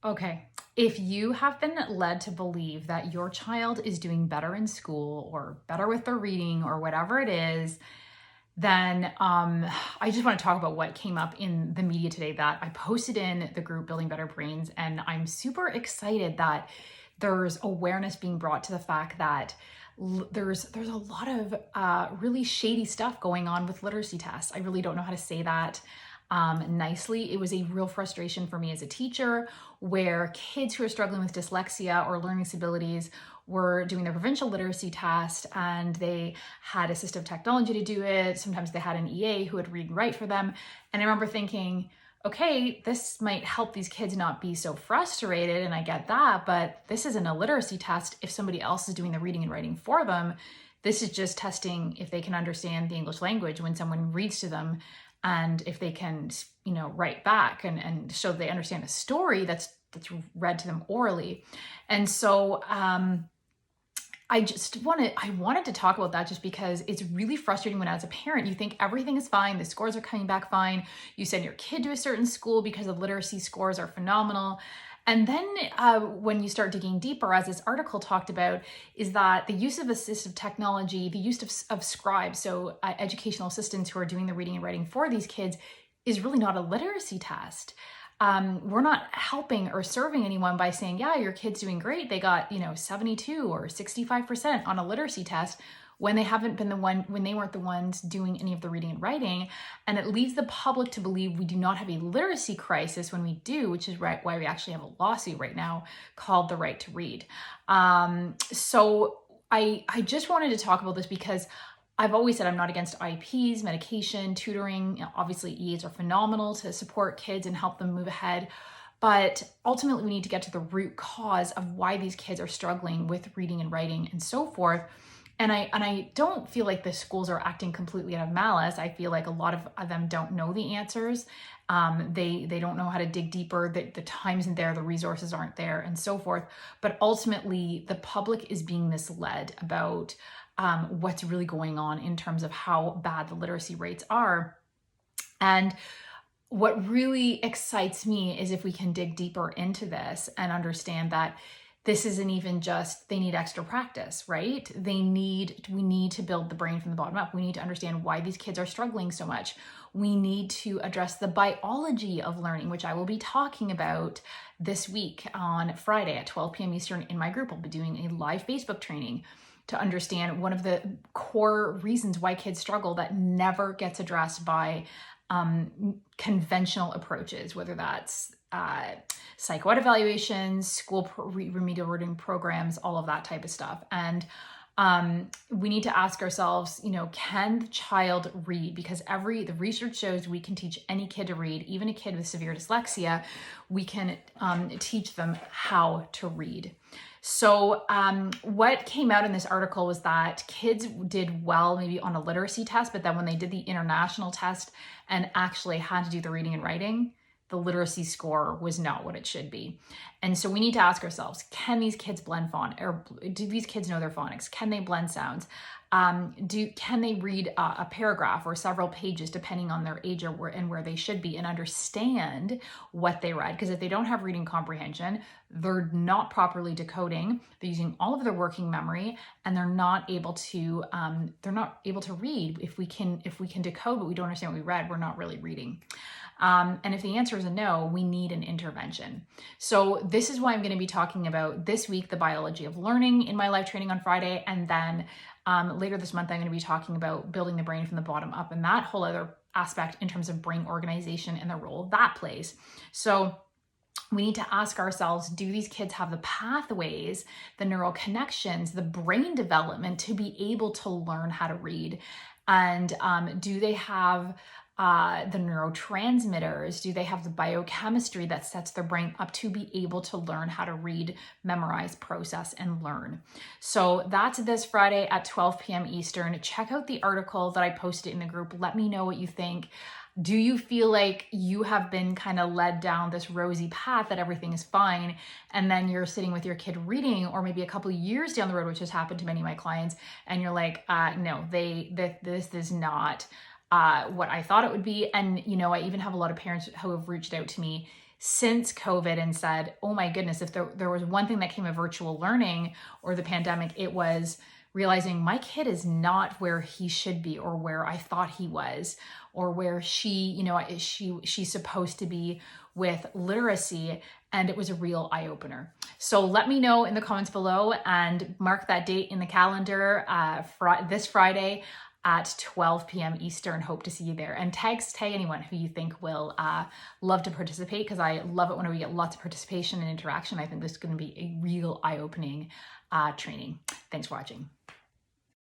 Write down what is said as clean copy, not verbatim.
Okay, if you have been led to believe that your child is doing better in school or better with their reading or whatever it is, then I just want to talk about what came up in the media today that I posted in the group Building Better Brains. And I'm super excited that there's awareness being brought to the fact that there's a lot of really shady stuff going on with literacy tests. I really don't know how to say that nicely. It was a real frustration for me as a teacher where kids who are struggling with dyslexia or learning disabilities were doing their provincial literacy test and they had assistive technology to do it. Sometimes they had an EA who would read and write for them. And I remember thinking, okay, this might help these kids not be so frustrated, and I get that, but this isn't a literacy test if somebody else is doing the reading and writing for them. This is just testing if they can understand the English language when someone reads to them, and if they can, write back and show they understand a story that's read to them orally. And so I wanted to talk about that just because it's really frustrating when as a parent, you think everything is fine, the scores are coming back fine, you send your kid to a certain school because the literacy scores are phenomenal. And then when you start digging deeper, as this article talked about, is that the use of assistive technology, the use of scribes, so educational assistants who are doing the reading and writing for these kids, is really not a literacy test. We're not helping or serving anyone by saying, yeah, your kid's doing great. They got, 72 or 65% on a literacy test when they weren't the ones doing any of the reading and writing. And it leads the public to believe we do not have a literacy crisis when we do, which is why we actually have a lawsuit right now called the Right to Read. So I just wanted to talk about this because I've always said I'm not against IEPs, medication, tutoring. Obviously, EAs are phenomenal to support kids and help them move ahead. But ultimately, we need to get to the root cause of why these kids are struggling with reading and writing and so forth. And I don't feel like the schools are acting completely out of malice. I feel like a lot of them don't know the answers. They don't know how to dig deeper. The time isn't there, the resources aren't there, and so forth. But ultimately, the public is being misled about what's really going on in terms of how bad the literacy rates are. And what really excites me is if we can dig deeper into this and understand that this isn't even just they need extra practice, right? We need to build the brain from the bottom up. We need to understand why these kids are struggling so much. We need to address the biology of learning, which I will be talking about this week on Friday at 12 p.m. Eastern in my group. I'll be doing a live Facebook training to understand one of the core reasons why kids struggle that never gets addressed by conventional approaches, whether that's psycho-ed evaluations, school remedial reading programs, all of that type of stuff. And we need to ask ourselves, can the child read? Because the research shows we can teach any kid to read, even a kid with severe dyslexia, we can teach them how to read. So what came out in this article was that kids did well maybe on a literacy test, but then when they did the international test and actually had to do the reading and writing, the literacy score was not what it should be. And so we need to ask ourselves, can these kids blend phonics, or do these kids know their phonics? Can they blend sounds? Can they read a paragraph or several pages depending on their age or where they should be and understand what they read? Because if they don't have reading comprehension, they're not properly decoding, they're using all of their working memory, and they're not able to read. If we can decode but we don't understand what we read, we're not really reading. And if the answer is a no, we need an intervention. So this is why I'm going to be talking about this week the biology of learning in my live training on Friday, and then later this month I'm going to be talking about building the brain from the bottom up and that whole other aspect in terms of brain organization and the role that plays. So we need to ask ourselves, do these kids have the pathways, the neural connections, the brain development to be able to learn how to read? And do they have the neurotransmitters? Do they have the biochemistry that sets their brain up to be able to learn how to read, memorize, process, and learn? So that's this Friday at 12 p.m. Eastern. Check out the article that I posted in the group. Let me know what you think. Do you feel like you have been kind of led down this rosy path that everything is fine, and then you're sitting with your kid reading, or maybe a couple of years down the road, which has happened to many of my clients, and you're like, no, this is not what I thought it would be. And, you know, I even have a lot of parents who have reached out to me since COVID and said, oh my goodness, if there was one thing that came of virtual learning or the pandemic, it was realizing my kid is not where he should be, or where I thought he was, or where she's supposed to be with literacy. And it was a real eye-opener. So let me know in the comments below, and mark that date in the calendar, this Friday at 12 p.m. Eastern. Hope to see you there. And tag anyone who you think will love to participate, because I love it when we get lots of participation and interaction. I think this is going to be a real eye-opening training. Thanks for watching.